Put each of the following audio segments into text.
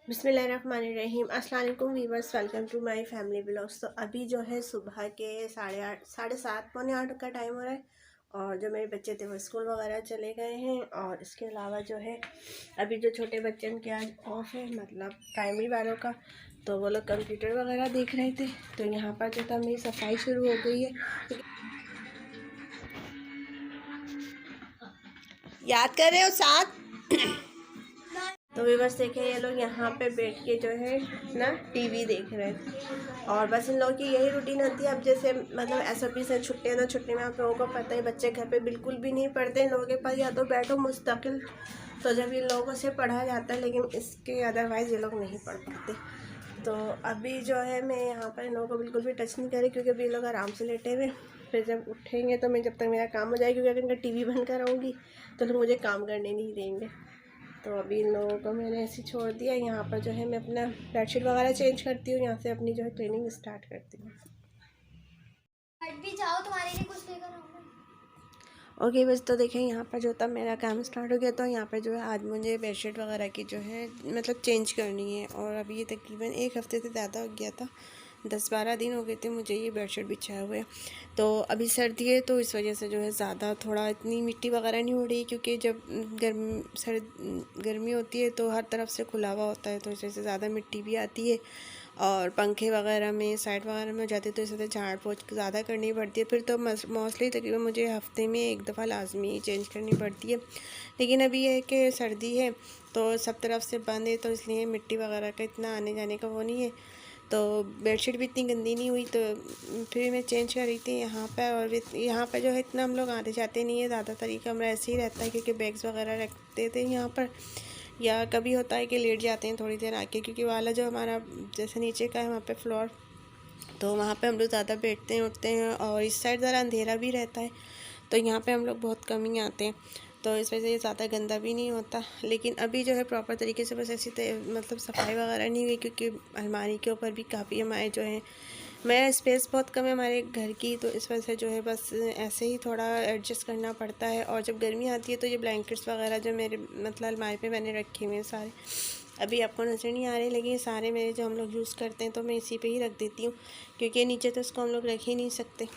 बिस्मिल्लाहिर्रहमानिर्रहीम। अस्सलाम वालेकुम viewers, welcome to my family blogs. तो अभी जो है सुबह के 7:30 पौने 8 का टाइम हो रहा है और जो मेरे बच्चे थे वो स्कूल वगैरह चले गए हैं। और इसके अलावा जो है अभी जो छोटे बच्चे उनके आज ऑफ है, मतलब प्राइमरी वालों का, तो वो लोग कंप्यूटर वगैरह देख रहे थे। तो यहाँ पर जो था मेरी सफाई शुरू हो गई है। याद कर रहे हो साथ? तो व्यूवर्स देखे ये लोग यहाँ पे बैठ के जो है ना टीवी देख रहे थे। और बस इन लोगों की यही रूटीन होती है। अब जैसे मतलब SOP से छुट्टी है, तो छुट्टी में आप लोगों को पता है बच्चे घर पे बिल्कुल भी नहीं पढ़ते। इन लोगों के पास या तो बैठो मुस्तकिल, तो जब इन लोगों से पढ़ा जाता है, लेकिन इसके अदरवाइज़ ये लोग नहीं पढ़ पाते। तो अभी जो है मैं यहाँ पर इन लोगों को बिल्कुल भी टच नहीं करी, क्योंकि अभी लोग आराम से लेटे हुए। फिर जब उठेंगे तो मैं जब तक मेरा काम हो जाएगा, क्योंकि अगर इनका TV बंद कराऊँगी तो लोग मुझे काम करने नहीं देंगे। तो अभी इन लोगों को मैंने ऐसे छोड़ दिया। यहाँ पर जो है मैं अपना बेडशीट वगैरह चेंज करती हूँ, यहाँ से अपनी जो है क्लीनिंग स्टार्ट करती हूँ। भी जाओ, तुम्हारे लिए कुछ लेकर आऊंगा। ओके बस, तो देखें यहाँ पर जो था मेरा काम स्टार्ट हो गया। तो यहाँ पर जो है आज मुझे बेडशीट वगैरह की जो है मतलब चेंज करनी है। और अभी ये तकरीबन 1 हफ़्ते से ज़्यादा हो गया था, 10-12 दिन हो गए थे मुझे ये बेडशीट बिछाए हुए। तो अभी सर्दी है तो इस वजह से जो है ज़्यादा थोड़ा इतनी मिट्टी वगैरह नहीं हो रही, क्योंकि जब गर्मी होती है तो हर तरफ से खुला हुआ होता है, तो इस वजह से ज़्यादा मिट्टी भी आती है। और पंखे वगैरह में साइड वगैरह में जाते तो इस वजह से झाड़ पोंछ ज़्यादा करनी पड़ती है। फिर तो मोस्टली तकरीबन मुझे हफ़्ते में 1 दफ़ा लाजमी चेंज करनी पड़ती है। लेकिन अभी है कि सर्दी है तो सब तरफ से बंद है, तो इसलिए मिट्टी वगैरह का इतना आने जाने का वो नहीं है। तो बेडशीट भी इतनी गंदी नहीं हुई, तो फिर मैं चेंज कर रही थी यहाँ पर। और यहाँ पर जो है इतना हम लोग आते जाते नहीं है, ज़्यादातर ये कमरा ऐसे ही रहता है, क्योंकि बैग्स वगैरह रखते थे यहाँ पर। या कभी होता है कि लेट जाते हैं थोड़ी देर आके, क्योंकि वाला जो हमारा जैसे नीचे का है वहाँ पे फ्लोर, तो वहाँ पे हम लोग ज़्यादा बैठते हैं उठते हैं। और इस साइड ज़रा अंधेरा भी रहता है, तो यहाँ पे हम लोग बहुत कम ही आते हैं, तो इस वजह से ये ज़्यादा गंदा भी नहीं होता। लेकिन अभी जो है प्रॉपर तरीके से बस ऐसी मतलब सफाई वगैरह नहीं हुई, क्योंकि अलमारी के ऊपर भी काफ़ी हमारे जो है मैं स्पेस बहुत कम है हमारे घर की, तो इस वजह से जो है बस ऐसे ही थोड़ा एडजस्ट करना पड़ता है। और जब गर्मी आती है तो ये ब्लैंकेट्स वगैरह जो मेरे मतलब अलमारी पे मैंने रखे हुए हैं सारे, अभी आपको नज़र नहीं आ रहे, लेकिन ये सारे मेरे जो हम लोग यूज़ करते हैं तो मैं इसी पे ही रख देती हूँ, क्योंकि नीचे तो इसको हम लोग रख ही नहीं सकते।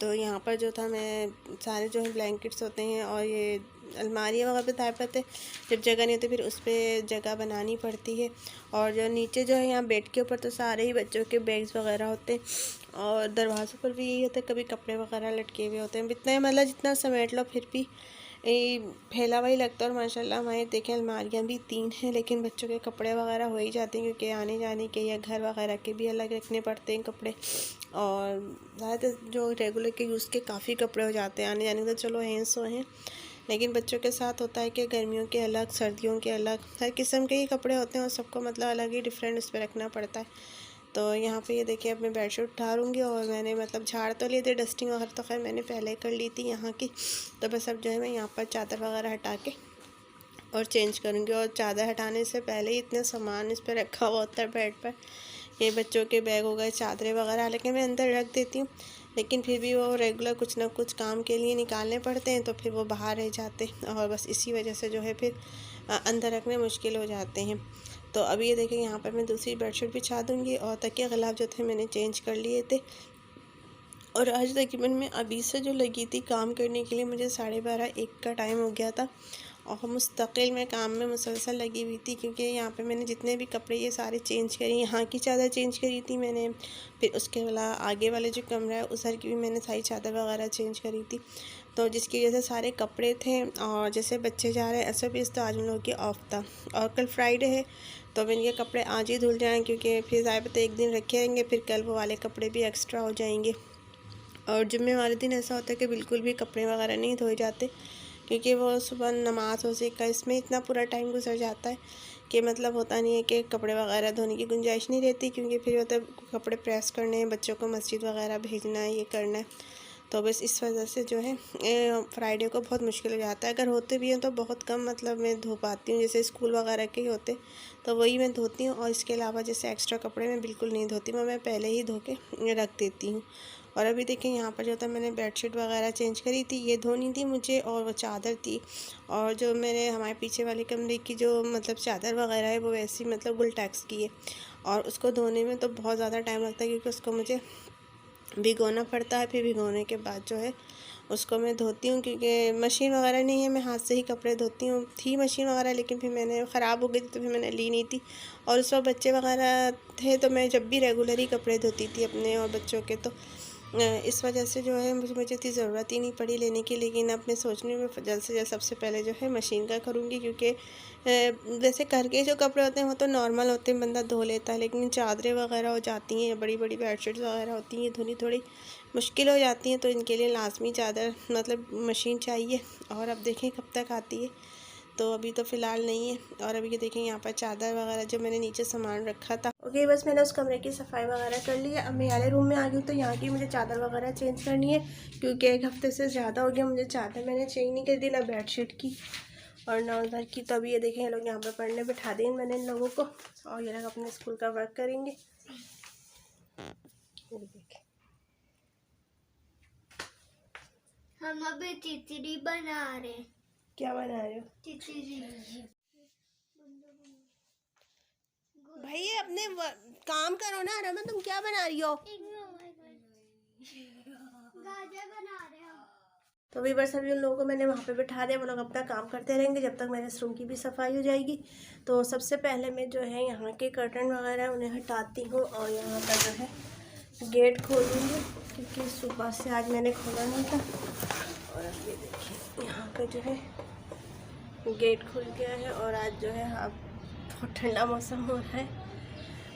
तो यहाँ पर जो था मैं सारे जो है ब्लैंकेट्स होते हैं और ये अलमारी वगैरह पे तार पते, जब जगह नहीं होती फिर उस पर जगह बनानी पड़ती है। और जो नीचे जो है यहाँ बेड के ऊपर तो सारे ही बच्चों के बैग्स वगैरह होते हैं। और दरवाज़ों पर भी यही होता है, कभी कपड़े वगैरह लटके हुए होते हैं। इतना मतलब जितना समेट लो फिर भी फैला हुआ ही लगता है। और माशाल्लाह हमारे देखें अलमारियाँ भी 3 हैं, लेकिन बच्चों के कपड़े वगैरह हो ही जाते हैं, क्योंकि आने जाने के या घर वगैरह के भी अलग रखने पड़ते हैं कपड़े। और ज़्यादातर जो रेगुलर के यूज़ के काफ़ी कपड़े हो जाते हैं, आने जाने के तो चलो हैं सो हैं, लेकिन बच्चों के साथ होता है कि गर्मियों के अलग, सर्दियों के अलग, हर किस्म के ही कपड़े होते हैं और सबको मतलब अलग ही डिफरेंट उस पर रखना पड़ता है। तो यहाँ पे ये देखिए अब मैं बेडशीट उतारूँगी। और मैंने मतलब झाड़ तो लिए थे, डस्टिंग वगैरह तो खैर मैंने पहले कर ली थी यहाँ की। तो बस अब जो है मैं यहाँ पर चादर वगैरह हटा के और चेंज करूँगी। और चादर हटाने से पहले ही इतना सामान इस पर रखा हुआ होता है बेड पर, ये बच्चों के बैग हो गए, चादरें वगैरह, हालांकि मैं अंदर रख देती हूँ, लेकिन फिर भी वो रेगुलर कुछ ना कुछ काम के लिए निकालने पड़ते हैं, तो फिर वो बाहर रह जाते हैं और बस इसी वजह से जो है फिर अंदर रखने मुश्किल हो जाते हैं। तो अभी ये देखें यहाँ पर मैं दूसरी बेडशीट बिछा दूँगी। और तकिया ग़िलाफ़ जो थे मैंने चेंज कर लिए थे। और आज तकरीबन मैं अभी से जो लगी थी काम करने के लिए, मुझे 12:30-1 का टाइम हो गया था और मुस्तकिल मैं काम में मुसलसल लगी हुई थी, क्योंकि यहाँ पे मैंने जितने भी कपड़े ये सारे चेंज करी, यहाँ की चादर चेंज करी थी मैंने, फिर उसके अलावा आगे वाले जो कमरा है उधर की भी मैंने सारी चादर वगैरह चेंज करी थी। तो जिसकी वजह से सारे कपड़े थे। और जैसे बच्चे जा रहे हैं ऐसा भी, तो आज उन लोगों की ऑफ था और कल फ्राइडे है, तो मैंने ये कपड़े आज ही धुल जाएँ, क्योंकि फिर ज़ाहिर तो एक दिन रखे रहेंगे, फिर कल वो वाले कपड़े भी एक्स्ट्रा हो जाएंगे। और जुम्मे वाले दिन ऐसा होता है कि बिल्कुल भी कपड़े वगैरह नहीं धोए जाते, क्योंकि वो सुबह नमाज रोज़े का इसमें इतना पूरा टाइम गुजर जाता है कि मतलब होता नहीं है कि कपड़े वगैरह धोने की गुंजाइश नहीं रहती, क्योंकि फिर मतलब कपड़े प्रेस करने हैं, बच्चों को मस्जिद वगैरह भेजना है, ये करना है। तो बस इस वजह से जो है फ्राइडे को बहुत मुश्किल हो जाता है। अगर होते भी हैं तो बहुत कम मतलब मैं धो पाती हूँ, जैसे स्कूल वगैरह के ही होते तो वही मैं धोती हूँ। और इसके अलावा जैसे एक्स्ट्रा कपड़े मैं बिल्कुल नहीं धोती, मैं पहले ही धो के रख देती हूँ। और अभी देखें यहाँ पर जो था मैंने बेडशीट वगैरह चेंज करी थी, ये धोनी थी मुझे, और वो चादर थी। और जो मेरे हमारे पीछे वाले कमरे की जो मतलब चादर वगैरह है वो वैसी मतलब गुलटेक्स की है, और उसको धोने में तो बहुत ज़्यादा टाइम लगता है क्योंकि उसको मुझे भिगोना पड़ता है। फिर भिगोने के बाद जो है उसको मैं धोती हूँ, क्योंकि मशीन वगैरह नहीं है, मैं हाथ से ही कपड़े धोती हूँ। थी मशीन वगैरह लेकिन फिर मैंने ख़राब हो गई थी तो फिर मैंने ली नहीं थी, और उस वक्त बच्चे वगैरह थे तो मैं जब भी रेगुलर ही कपड़े धोती थी अपने और बच्चों के, तो इस वजह से जो है मुझे इतनी ज़रूरत ही नहीं पड़ी लेने की। लेकिन अब मैं सोच रही हूँ मैं जल्द से जल्द सबसे पहले जो है मशीन का करूँगी, क्योंकि वैसे घर के जो कपड़े होते हैं वो तो नॉर्मल होते हैं, बंदा धो लेता है, लेकिन चादरें वगैरह हो जाती हैं, बड़ी बड़ी बेडशीट्स वगैरह होती हैं, धोनी थोड़ी मुश्किल हो जाती हैं, तो इनके लिए लाजमी चादर मतलब मशीन चाहिए। और अब देखें कब तक आती है, तो अभी तो फ़िलहाल नहीं है। और अभी ये देखें यहाँ पर चादर वगैरह जो मैंने नीचे सामान रखा था, ओके बस मैंने उस कमरे की सफाई वगैरह कर ली है। अब मैं वाले रूम में आ गई हूँ, तो यहाँ की मुझे चादर वगैरह चेंज करनी है, क्योंकि 1 हफ्ते से ज़्यादा हो गया मुझे चादर मैंने चेंज नहीं कर दी, ना बेडशीट की और ना उधर की। तो अभी ये देखें ये लोग यहाँ पर पढ़ने बिठा दें मैंने इन लोगों को, और ये लोग अपने स्कूल का वर्क करेंगे। हम अभी तितली बना रहे हैं। क्या बना रहे हो? तितली। भाई अपने काम करो ना रमन, तुम क्या बना रही हो? गाजर बना रहे हैं। तो अभी बस अभी उन लोगों को मैंने वहाँ पे बिठा दिया, वो लोग अपना काम करते रहेंगे जब तक मेरे इस रूम की भी सफाई हो जाएगी। तो सबसे पहले मैं जो है यहाँ के कर्टन वगैरह उन्हें हटाती हूँ, और यहाँ का जो है गेट खोलूँगी, क्योंकि सुबह से आज मैंने खोला नहीं था। और अब ये देखिए यहाँ का जो है गेट खुल गया है, और आज जो है आप बहुत ठंडा मौसम हो रहा है।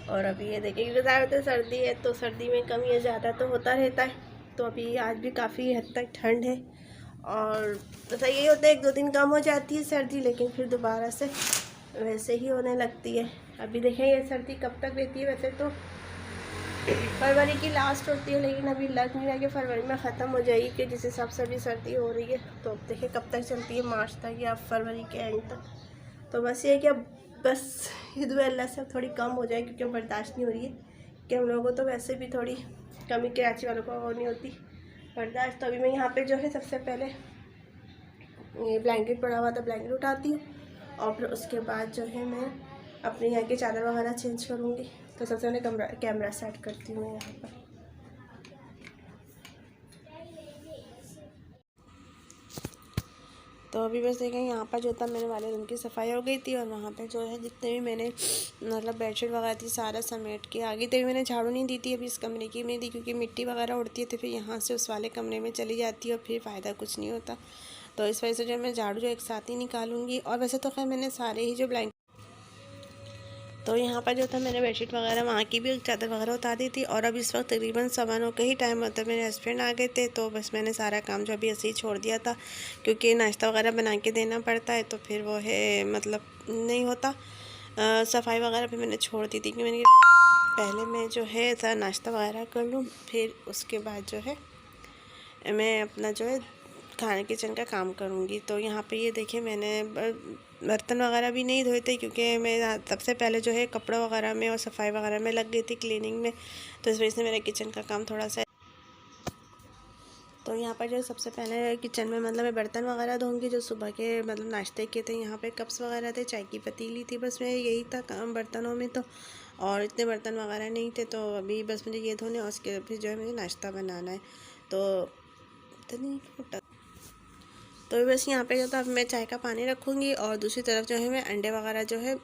और अभी ये देखिए क्योंकि ज़्यादातर सर्दी है, तो सर्दी में कम या ज़्यादा तो होता रहता है, तो अभी आज भी काफ़ी हद तक ठंड है। और तो यही होता है 1-2 दिन कम हो जाती है सर्दी, लेकिन फिर दोबारा से वैसे ही होने लगती है। अभी देखें ये सर्दी कब तक रहती है, वैसे तो फरवरी की लास्ट होती है, लेकिन अभी लग नहीं रहा कि फरवरी में ख़त्म हो जाएगी, कि जिस हिसाब से अभी सर्दी हो रही है। तो अब देखिए कब तक चलती है, मार्च तक या फरवरी के एंड तक। तो बस ये कि अब बस ये दुआ अल्लाह से थोड़ी कम हो जाए, क्योंकि बर्दाश्त नहीं हो रही है, कि हम लोगों को तो वैसे भी थोड़ी कमी कराची वालों को नहीं होती बर्दाश्त। तो अभी मैं यहाँ पे जो है सबसे पहले ये ब्लैंकेट पड़ा हुआ था, ब्लैंकेट उठाती हूँ, और फिर उसके बाद जो है मैं अपने यहाँ की चादर वगैरह चेंज करूँगी। तो सबसे पहले कैमरा सेट करती हूँ मैं यहाँ पर। तो अभी बस देखें यहाँ पर जो था मेरे वाले रूम की सफाई हो गई थी, और वहाँ पे जो है जितने भी मैंने मतलब बेडशीट वगैरह थी सारा समेट के आ गई थी। मैंने झाड़ू नहीं दी थी अभी इस कमरे की नहीं दी, क्योंकि मिट्टी वगैरह उड़ती है तो फिर यहाँ से उस वाले कमरे में चली जाती है और फिर फ़ायदा कुछ नहीं होता। तो इस वजह से जो मैं झाड़ू जो एक साथ ही निकालूंगी। और वैसे तो खैर मैंने सारे ही जो ब्लैंकेट, तो यहाँ पर जो था मैंने बेडशीट वगैरह वहाँ की भी चादर वगैरह उतार दी थी। और अब इस वक्त तकरीबन 9:15 का ही टाइम होता है, मेरे हस्बैंड आ गए थे, तो बस मैंने सारा काम जो अभी ऐसे ही छोड़ दिया था, क्योंकि नाश्ता वगैरह बना के देना पड़ता है, तो फिर वो है मतलब नहीं होता। सफाई वगैरह भी मैंने छोड़ दी थी कि मैंने पहले मैं जो है ऐसा नाश्ता वगैरह कर लूँ, फिर उसके बाद जो है मैं अपना जो है खाने किचन का काम करूँगी। तो यहाँ पे ये देखिए मैंने बर्तन वगैरह भी नहीं धोए थे, क्योंकि मैं सबसे पहले जो है कपड़ा वगैरह में और सफाई वगैरह में लग गई थी, क्लीनिंग में, तो इस वजह से मेरा किचन का काम थोड़ा सा। तो यहाँ पर जो सबसे पहले किचन में मतलब मैं बर्तन वगैरह धोऊंगी जो सुबह के मतलब नाश्ते के थे। यहाँ पे कप्स वगैरह थे, चाय की पतीली थी, बस मैं यही था काम बर्तनों में। तो और इतने बर्तन वगैरह नहीं थे, तो अभी बस मुझे ये धोने और उसके फिर जो है मुझे नाश्ता बनाना है। तो बस यहाँ पे जो था अब मैं चाय का पानी रखूँगी, और दूसरी तरफ जो है मैं अंडे वगैरह जो है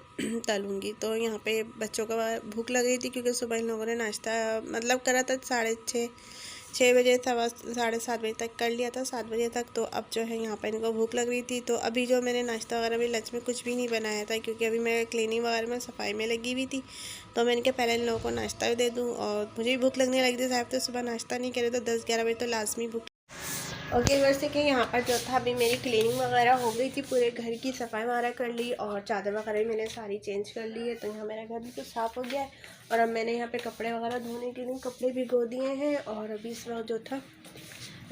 तलूँगी। तो यहाँ पे बच्चों को भूख लग रही थी, क्योंकि सुबह इन लोगों ने नाश्ता मतलब करा था 6:30 बजे, 7:30 बजे तक कर लिया था, 7 बजे तक। तो अब जो है यहाँ पर इनको भूख लग रही थी, तो अभी जो मैंने नाश्ता वगैरह भी लंच में कुछ भी नहीं बनाया था, क्योंकि अभी मैं क्लीनिंग वगैरह में सफाई में लगी हुई थी। तो मैंने कहा पहले इन लोगों को नाश्ता भी दे दूँ, और मुझे भी भूख लगने लगी थी। साहब तो सुबह नाश्ता नहीं करे तो 10-11 बजे तो लाजमी भूख। ओके वैसे कि यहाँ पर जो था अभी मेरी क्लीनिंग वगैरह हो गई थी, पूरे घर की सफाई वगैरह कर ली, और चादर वगैरह भी मैंने सारी चेंज कर ली है। तो यहाँ मेरा घर भी तो साफ़ हो गया है, और अब मैंने यहाँ पे कपड़े वगैरह धोने के लिए कपड़े भिगो दिए हैं। और अभी इस वक्त जो था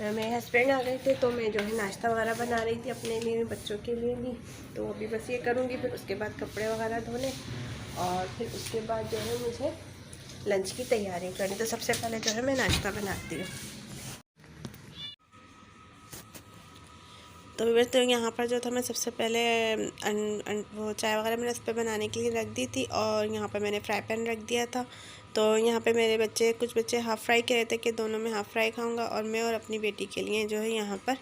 मेरे हस्बैंड आ गए थे, तो मैं जो है नाश्ता वगैरह बना रही थी अपने लिए, बच्चों के लिए भी। तो अभी बस ये करूँगी, फिर उसके बाद कपड़े वगैरह धोने, और फिर उसके बाद जो है मुझे लंच की तैयारी करनी। तो सबसे पहले जो है मैं नाश्ता बनाती हूँ। तो व्यूअर्स, तो यहाँ पर जो था मैं सबसे पहले वो चाय वगैरह मैंने उस पर बनाने के लिए रख दी थी, और यहाँ पर मैंने फ्राई पैन रख दिया था। तो यहाँ पे मेरे बच्चे, कुछ बच्चे हाफ़ फ्राई कह रहे थे कि दोनों में हाफ़ फ्राई खाऊंगा, और मैं और अपनी बेटी के लिए जो है यहाँ पर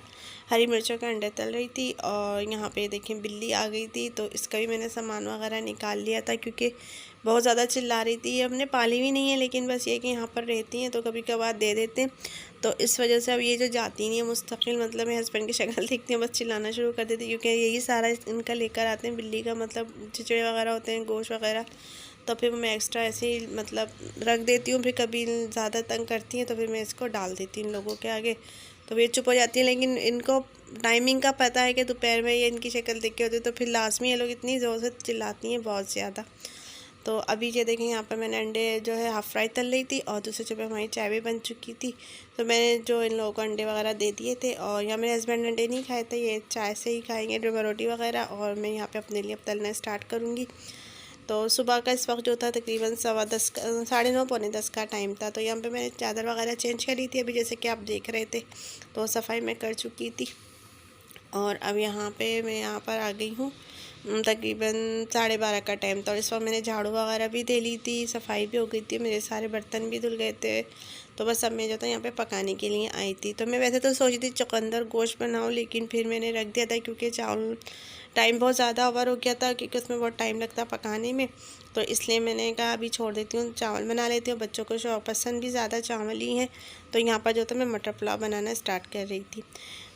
हरी मिर्चों का अंडा तल रही थी। और यहाँ पे देखें बिल्ली आ गई थी, तो इसका भी मैंने सामान वगैरह निकाल लिया था क्योंकि बहुत ज़्यादा चिल्ला रही थी। हमने पाली भी नहीं है, लेकिन बस ये कि यहाँ पर रहती हैं तो कभी कभार दे देते हैं, तो इस वजह से अब ये जो जाती नहीं है मुस्तकिल, मतलब मेरे हस्बैंड की शक्ल देखती हैं बस चिल्लाना शुरू कर देती, क्योंकि यही सारा इनका लेकर आते हैं बिल्ली का, मतलब चिचड़े वगैरह होते हैं, गोश्त वगैरह। तो फिर मैं एक्स्ट्रा ऐसे ही मतलब रख देती हूँ, फिर कभी ज़्यादा तंग करती हैं तो फिर मैं इसको डाल देती हूँ लोगों के आगे, तो ये चुप हो जाती है। लेकिन इनको टाइमिंग का पता है कि दोपहर में ये इनकी शक्ल देख के होती है, तो फिर लाजमी ये लोग इतनी ज़ोर से चिल्लाती हैं बहुत ज़्यादा। तो अभी ये देखें यहाँ पर मैंने अंडे जो है हाफ़ फ्राई तल रही थी, और दूसरे जगह हमारी चाय भी बन चुकी थी। तो मैंने जो इन लोगों को अंडे वगैरह दे दिए थे, और यहाँ मेरे हस्बैंड अंडे नहीं खाए थे, ये चाय से ही खाएंगे रोटी वगैरह, और मैं यहाँ पे अपने लिए अब तलना स्टार्ट करूँगी। तो सुबह का इस वक्त जो था तकरीबन 9:15 9:30 पौने 10 का टाइम था। तो यहाँ पे मैंने चादर वगैरह चेंज करी थी अभी, जैसे कि आप देख रहे थे, तो सफाई मैं कर चुकी थी। और अब यहाँ पे मैं यहाँ पर आ गई हूँ, तकरीबन 12:30 का टाइम था, और इस वक्त मैंने झाड़ू वगैरह भी दे ली थी, सफाई भी हो गई थी, मेरे सारे बर्तन भी धुल गए थे। तो बस अब मैं जो था यहाँ पे पकाने के लिए आई थी। तो मैं वैसे तो सोची थी चुकंदर गोश्त बनाऊँ, लेकिन फिर मैंने रख दिया था क्योंकि चावल टाइम बहुत ज़्यादा ओवर हो गया था, क्योंकि उसमें बहुत टाइम लगता पकाने में। तो इसलिए मैंने कहा अभी छोड़ देती हूँ, चावल बना लेती हूँ, बच्चों को शौक पसंद भी ज़्यादा चावल ही है। तो यहाँ पर जो था मैं मटर पुलाव बनाना स्टार्ट कर रही थी।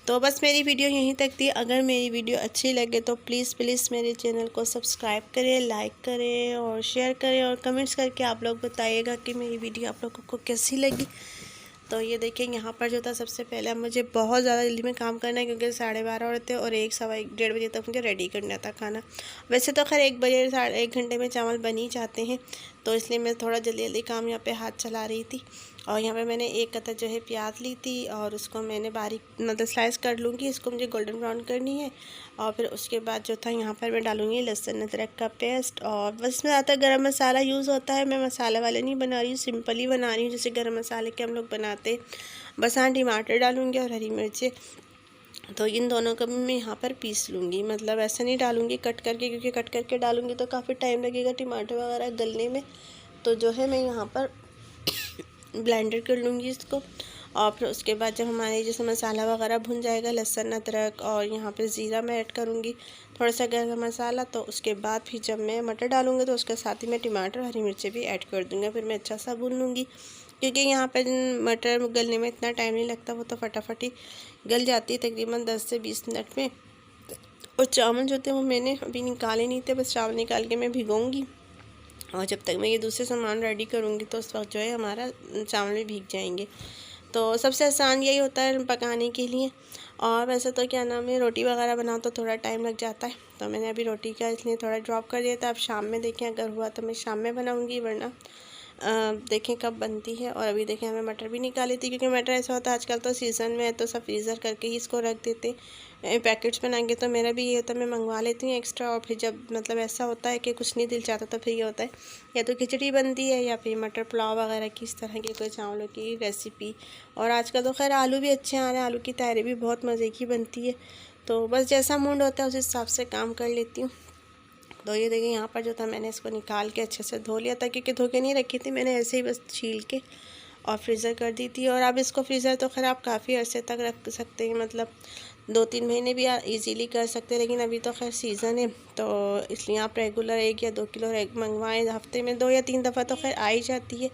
तो बस मेरी वीडियो यहीं तक थी। अगर मेरी वीडियो अच्छी लगे तो प्लीज़ मेरे चैनल को सब्सक्राइब करें, लाइक करें और शेयर करें, और कमेंट्स करके आप लोग बताइएगा कि मेरी वीडियो आप लोगों को कैसी लगी। तो ये देखिए यहाँ पर जो था सबसे पहले अब मुझे बहुत ज़्यादा जल्दी में काम करना है, क्योंकि 12:30 हो रहे थे, और 1 सवा 1 1:30 बजे तक मुझे रेडी करना था खाना। वैसे तो खैर 1 बजे 1 घंटे में चावल बन ही जाते हैं, तो इसलिए मैं थोड़ा जल्दी काम यहाँ पे हाथ चला रही थी। और यहाँ पे मैंने एक कतर जो है प्याज ली थी, और उसको मैंने बारीक मतलब स्लाइस कर लूँगी, इसको मुझे गोल्डन ब्राउन करनी है। और फिर उसके बाद जो था यहाँ पर मैं डालूँगी लहसुन अदरक का पेस्ट, और बस इसमें ज़्यादा गरम मसाला यूज़ होता है। मैं मसाला वाले नहीं बना रही हूँ, सिंपल ही बना रही हूँ जैसे गरम मसाले के हम लोग बनाते। बस हाँ, टमाटर डालूँगी और हरी मिर्चें, तो इन दोनों को मैं यहाँ पर पीस लूँगी, मतलब ऐसा नहीं डालूँगी कट करके, क्योंकि कट करके डालूँगी तो काफ़ी टाइम लगेगा टमाटर वगैरह गलने में। तो जो है मैं यहाँ पर ब्लेंडर कर लूँगी इसको। और फिर उसके बाद जब हमारे जैसे मसाला वगैरह भुन जाएगा, लहसुन अदरक और यहाँ पे ज़ीरा मैं ऐड करूँगी, थोड़ा सा गरम मसाला, तो उसके बाद फिर जब मैं मटर डालूँगी तो उसके साथ ही मैं टमाटर हरी मिर्चें भी ऐड कर दूँगी। फिर मैं अच्छा सा भून लूँगी, क्योंकि यहाँ पर मटर गलने में इतना टाइम नहीं लगता, वो तो फटाफट ही गल जाती है तकरीबन 10 से 20 मिनट में। और चावल जो थे वो मैंने अभी निकाले नहीं थे, बस चावल निकाल के मैं भिगोऊँगी, और जब तक मैं ये दूसरे सामान रेडी करूँगी तो उस वक्त जो है हमारा चावल भी भीग जाएंगे। तो सबसे आसान यही होता है पकाने के लिए। और वैसे तो क्या नाम है, रोटी वगैरह बनाओ तो थोड़ा टाइम लग जाता है, तो मैंने अभी रोटी का इसलिए थोड़ा ड्रॉप कर दिया था। अब शाम में देखें अगर हुआ तो मैं शाम में बनाऊँगी, वरना देखें कब बनती है। और अभी देखें हमें मटर भी निकाली थी, क्योंकि मटर ऐसा होता है आजकल तो सीज़न में है तो सब फ्रीज़र करके ही इसको रख देते पैकेट्स बनाएंगे। तो मेरा भी ये होता है, मैं मंगवा लेती हूँ एक्स्ट्रा, और फिर जब मतलब ऐसा होता है कि कुछ नहीं दिल चाहता तो फिर ये होता है या तो खिचड़ी बनती है या फिर मटर पुलाव वगैरह की इस तरह की कोई चावलों की रेसिपी। और आजकल तो खैर आलू भी अच्छे आ रहे हैं, आलू की तहरी भी बहुत मज़े की बनती है। तो बस जैसा मूड होता है उस हिसाब से काम कर लेती हूँ। तो ये देखिए यहाँ पर जो था मैंने इसको निकाल के अच्छे से धो लिया था, क्योंकि धो के नहीं रखी थी मैंने, ऐसे ही बस छील के और फ्रीज़र कर दी थी। और अब इसको फ्रीज़र तो खैर आप काफ़ी अर्से तक रख सकते हैं, मतलब 2-3 महीने भी इजीली कर सकते हैं। लेकिन अभी तो खैर सीज़न है, तो इसलिए आप रेगुलर 1 या 2 किलो मंगवाएं, हफ्ते में 2 या 3 दफ़ा तो खैर आ ही जाती है,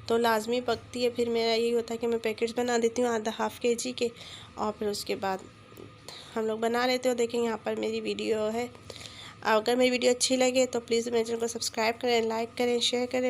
तो लाजमी पकती है। फिर मेरा यही होता है कि मैं पैकेट्स बना देती हूँ आधा हाफ़ kg के, और फिर उसके बाद हम लोग बना लेते हो। देखें यहाँ पर मेरी वीडियो है, अगर मेरी वीडियो अच्छी लगे तो प्लीज़ मेरे चैनल को सब्सक्राइब करें, लाइक करें, शेयर करें।